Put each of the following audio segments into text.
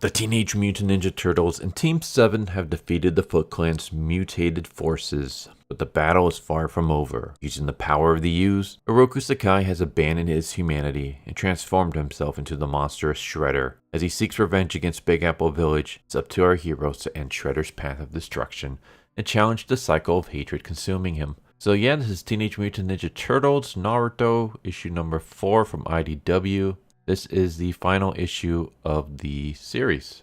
The Teenage Mutant Ninja Turtles and Team 7 have defeated the Foot Clan's mutated forces, but the battle is far from over. Using the power of the ooze, Oroku Saki has abandoned his humanity and transformed himself into the monstrous Shredder. As he seeks revenge against Big Apple Village, it's up to our heroes to end Shredder's path of destruction and challenge the cycle of hatred consuming him. So yeah, this is Teenage Mutant Ninja Turtles Naruto, issue number 4 from IDW. This is the final issue of the series.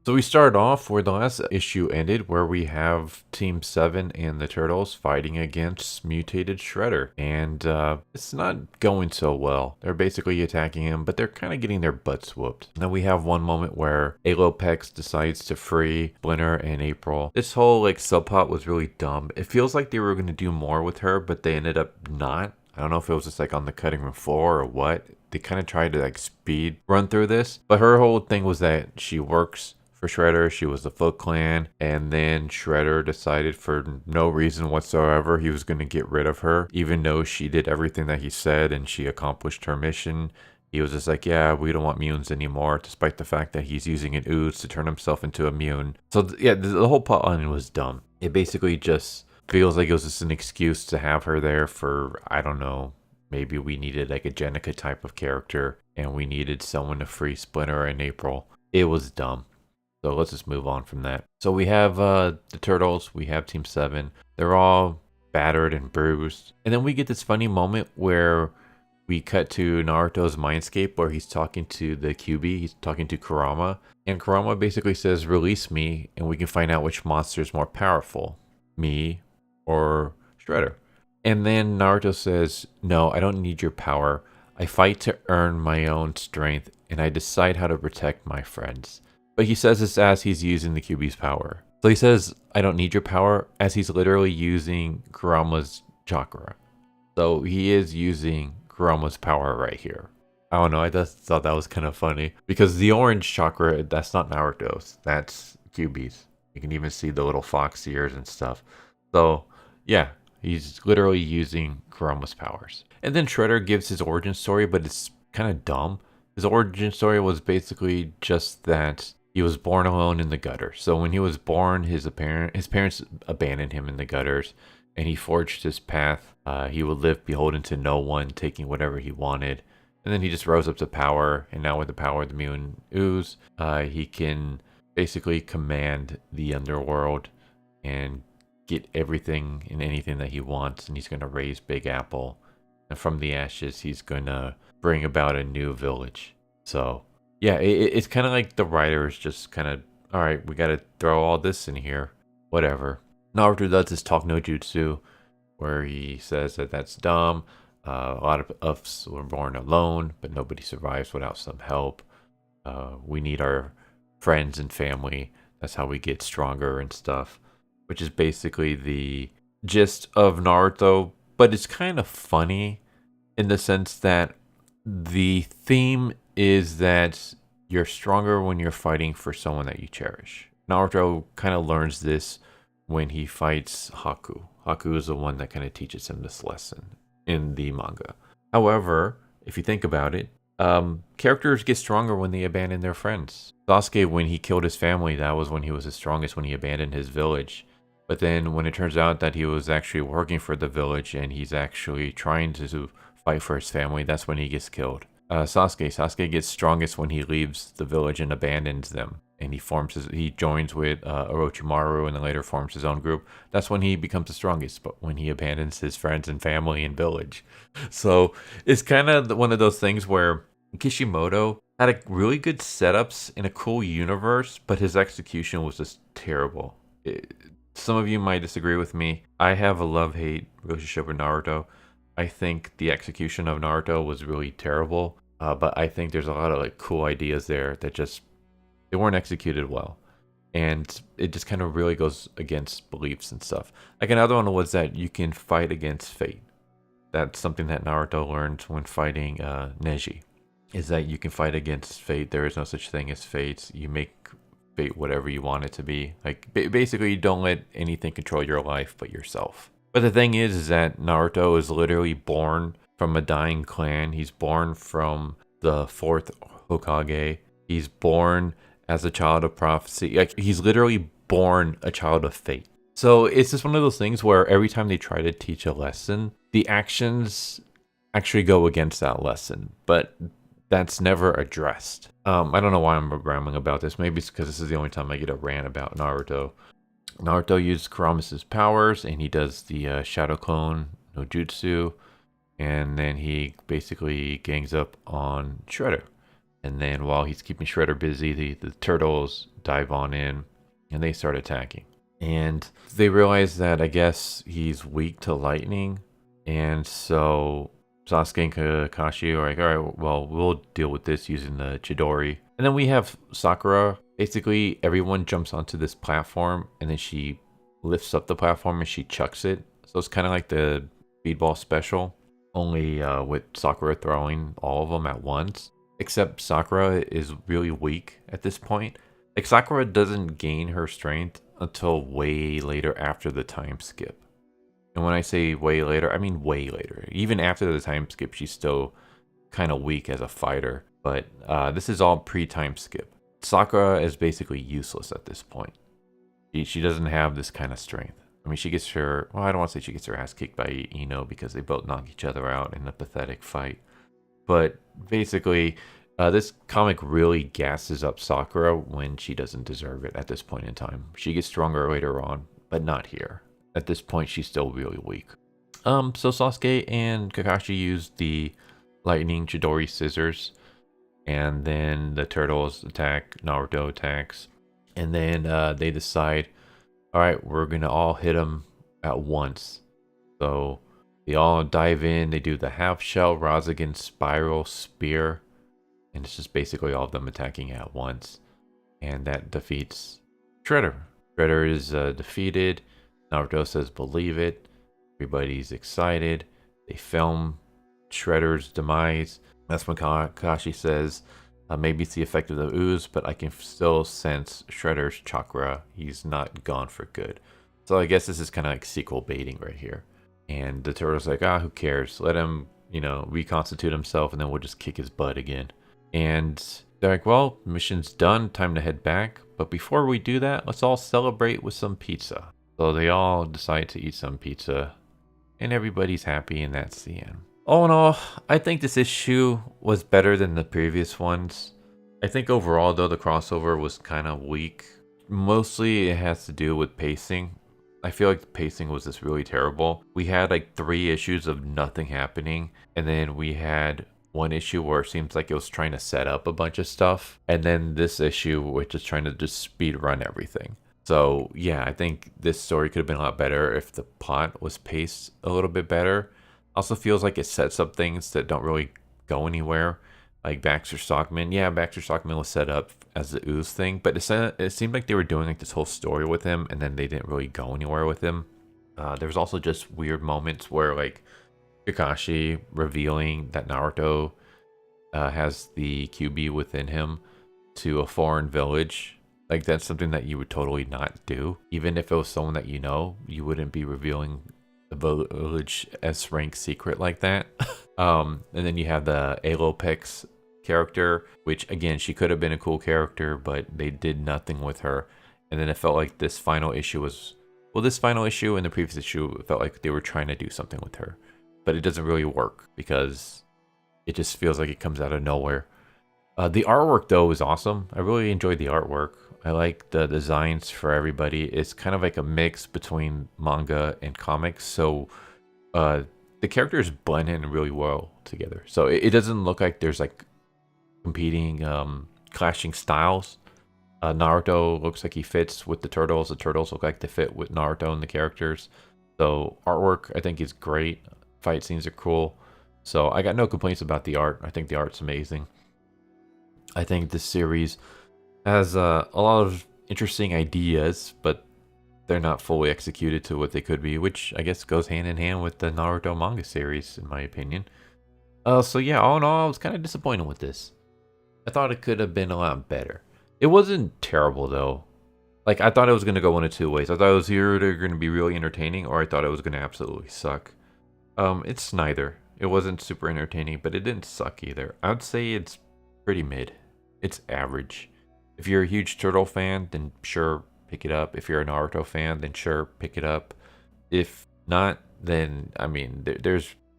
So we start off where the last issue ended, where we have Team 7 and the Turtles fighting against mutated Shredder. And it's not going so well. They're basically attacking him, but they're kind of getting their butts whooped. Then we have one moment where Alopex decides to free Splinter and April. This whole subplot was really dumb. It feels like they were going to do more with her, but they ended up not. I don't know if it was just on the cutting room floor or what. They kind of tried to speed run through this, but her whole thing was that she works for Shredder. She was the Foot Clan, and then Shredder decided for no reason whatsoever he was going to get rid of her, even though she did everything that he said and she accomplished her mission. He was just like, yeah, we don't want mutants anymore, despite the fact that he's using an ooze to turn himself into a mutant. So yeah, the whole plotline was dumb. It basically just feels like it was just an excuse to have her there for, I don't know, maybe we needed a Jenica type of character and we needed someone to free Splinter and April. It was dumb. So let's just move on from that. So we have the Turtles, we have Team 7. They're all battered and bruised. And then we get this funny moment where we cut to Naruto's mindscape where he's talking to the QB, he's talking to Kurama. And Kurama basically says, release me and we can find out which monster is more powerful, me or Shredder. And then Naruto says, no, I don't need your power. I fight to earn my own strength, and I decide how to protect my friends. But he says this as he's using the QB's power. So he says, I don't need your power, as he's literally using Kurama's chakra. So he is using Kurama's power right here. I don't know, I just thought that was kind of funny. Because the orange chakra, that's not Naruto's, that's QB's. You can even see the little fox ears and stuff. So, yeah. He's literally using Kurama's powers. And then Shredder gives his origin story, but it's kind of dumb. His origin story was basically just that he was born alone in the gutter. So when he was born, his parents abandoned him in the gutters, and he forged his path. He would live beholden to no one, taking whatever he wanted. And then he just rose up to power, and now with the power of the mutant ooze, he can basically command the underworld and get everything and anything that he wants, and he's going to raise Big Apple, and from the ashes he's going to bring about a new village. So yeah, it's kind of like the writer is just kind of, all right, we got to throw all this in here, whatever. Naruto does this talk no jutsu where he says that that's dumb. A lot of us were born alone, but nobody survives without some help. We need our friends and family. That's how we get stronger and stuff, which is basically the gist of Naruto, but it's kind of funny in the sense that the theme is that you're stronger when you're fighting for someone that you cherish. Naruto kind of learns this when he fights Haku. Haku is the one that kind of teaches him this lesson in the manga. However, if you think about it, characters get stronger when they abandon their friends. Sasuke, when he killed his family, that was when he was his strongest, when he abandoned his village. But then when it turns out that he was actually working for the village and he's actually trying to fight for his family, that's when he gets killed. Sasuke gets strongest when he leaves the village and abandons them. And he joins with Orochimaru and then later forms his own group. That's when he becomes the strongest, but when he abandons his friends and family and village. So it's kind of one of those things where Kishimoto had a really good setups in a cool universe, but his execution was just terrible. Some of you might disagree with me. I have a love-hate relationship with Naruto. I think the execution of Naruto was really terrible, but I think there's a lot of cool ideas there that just they weren't executed well, and it just kind of really goes against beliefs and stuff. Like another one was that you can fight against fate. That's something that Naruto learned when fighting Neji, is that you can fight against fate. There is no such thing as fate. You make fate whatever you want it to be. Basically, you don't let anything control your life but yourself. But the thing is that Naruto is literally born from a dying clan. He's born from the 4th Hokage. He's born as a child of prophecy. Like, he's literally born a child of fate. So it's just one of those things where every time they try to teach a lesson, the actions actually go against that lesson, but that's never addressed. I don't know why I'm rambling about this. Maybe it's because this is the only time I get a rant about Naruto. Naruto uses Kurama's powers, and he does the Shadow Clone no Jutsu, and then he basically gangs up on Shredder. And then while he's keeping Shredder busy, the turtles dive on in, and they start attacking. And they realize that I guess he's weak to lightning, and so Sasuke and Kakashi are like, all right, well, we'll deal with this using the Chidori. And then we have Sakura. Basically, everyone jumps onto this platform, and then she lifts up the platform and she chucks it. So it's kind of like the speedball special, only with Sakura throwing all of them at once. Except Sakura is really weak at this point. Like, Sakura doesn't gain her strength until way later after the time skip. And when I say way later, I mean way later. Even after the time skip, she's still kind of weak as a fighter. But this is all pre-time skip. Sakura is basically useless at this point. She doesn't have this kind of strength. I mean, she gets her... Well, I don't want to say she gets her ass kicked by Ino because they both knock each other out in a pathetic fight. But basically, this comic really gasses up Sakura when she doesn't deserve it at this point in time. She gets stronger later on, but not here. At this point, she's still really weak. So Sasuke and Kakashi use the lightning Chidori scissors, and then the turtles attack, Naruto attacks, and then they decide, all right, we're gonna all hit him at once. So they all dive in, they do the half shell, Rasengan, spiral, spear, and it's just basically all of them attacking at once, and that defeats Shredder. Shredder is defeated. Naruto says, believe it. Everybody's excited. They film Shredder's demise. That's when Kakashi says, maybe it's the effect of the ooze, but I can still sense Shredder's chakra. He's not gone for good. So I guess this is kind of like sequel baiting right here. And the turtle's like, who cares? Let him, reconstitute himself, and then we'll just kick his butt again. And they're like, well, mission's done. Time to head back. But before we do that, let's all celebrate with some pizza. So they all decide to eat some pizza, and everybody's happy, and that's the end. All in all, I think this issue was better than the previous ones. I think overall, though, the crossover was kind of weak. Mostly it has to do with pacing. I feel like the pacing was just really terrible. We had like 3 issues of nothing happening, and then we had one issue where it seems like it was trying to set up a bunch of stuff, and then this issue which is trying to just speed run everything. So yeah, I think this story could have been a lot better if the plot was paced a little bit better. Also feels like it sets up things that don't really go anywhere. Like Baxter Stockman. Yeah, Baxter Stockman was set up as the ooze thing, but it seemed like they were doing like this whole story with him, and then they didn't really go anywhere with him. There was also just weird moments where like Kakashi revealing that Naruto has the QB within him to a foreign village. Like, that's something that you would totally not do. Even if it was someone that you wouldn't be revealing the village S rank secret like that. And then you have the Alopex character, which again, she could have been a cool character, but they did nothing with her. And then it felt like this final issue was, well, this final issue and the previous issue, it felt like they were trying to do something with her. But it doesn't really work because it just feels like it comes out of nowhere. The artwork, though, is awesome. I really enjoyed the artwork. I like the designs for everybody. It's kind of like a mix between manga and comics. So the characters blend in really well together. So it doesn't look like there's like competing, clashing styles. Naruto looks like he fits with the turtles. The turtles look like they fit with Naruto and the characters. So artwork, I think, is great. Fight scenes are cool. So I got no complaints about the art. I think the art's amazing. I think this series has a lot of interesting ideas, but they're not fully executed to what they could be, which I guess goes hand in hand with the Naruto manga series, in my opinion. So yeah, all in all, I was kind of disappointed with this. I thought it could have been a lot better. It wasn't terrible, though. Like, I thought it was going to go one of 2 ways. I thought it was either going to be really entertaining, or I thought it was going to absolutely suck. It's neither. It wasn't super entertaining, but it didn't suck either. I would say it's pretty mid. It's average. If you're a huge Turtle fan, then sure, pick it up. If you're a Naruto fan, then sure, pick it up. If not, then I mean,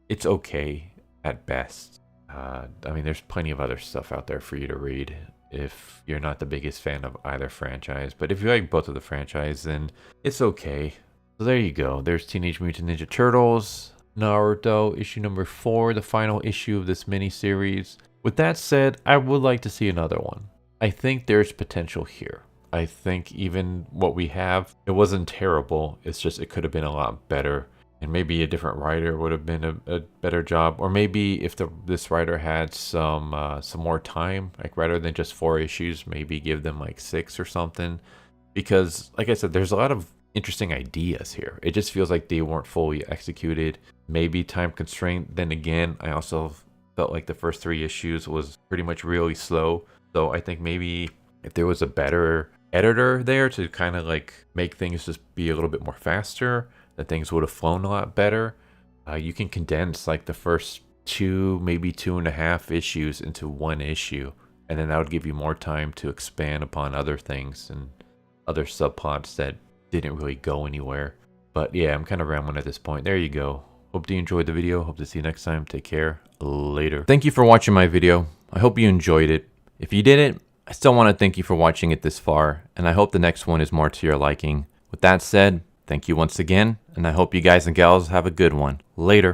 it's okay at best. I mean, there's plenty of other stuff out there for you to read if you're not the biggest fan of either franchise. But if you like both of the franchise, then it's okay. So there you go. There's Teenage Mutant Ninja Turtles, Naruto, issue number 4, the final issue of this mini-series. With that said, I would like to see another one. I think there's potential here. I think even what we have, it wasn't terrible. It's just it could have been a lot better. And maybe a different writer would have been a better job. Or maybe if this writer had some more time, like rather than just 4 issues, maybe give them like 6 or something. Because like I said, there's a lot of interesting ideas here. It just feels like they weren't fully executed. Maybe time constraint. Then again, I also felt like the first 3 issues was pretty much really slow. So I think maybe if there was a better editor there to kind of like make things just be a little bit more faster, that things would have flown a lot better. You can condense like the first 2, maybe 2.5 issues into 1 issue, and then that would give you more time to expand upon other things and other subplots that didn't really go anywhere. But yeah, I'm kind of rambling at this point. There you go. Hope you enjoyed the video. Hope to see you next time. Take care. Later. Thank you for watching my video. I hope you enjoyed it. If you didn't, I still want to thank you for watching it this far, and I hope the next one is more to your liking. With that said, thank you once again, and I hope you guys and gals have a good one. Later.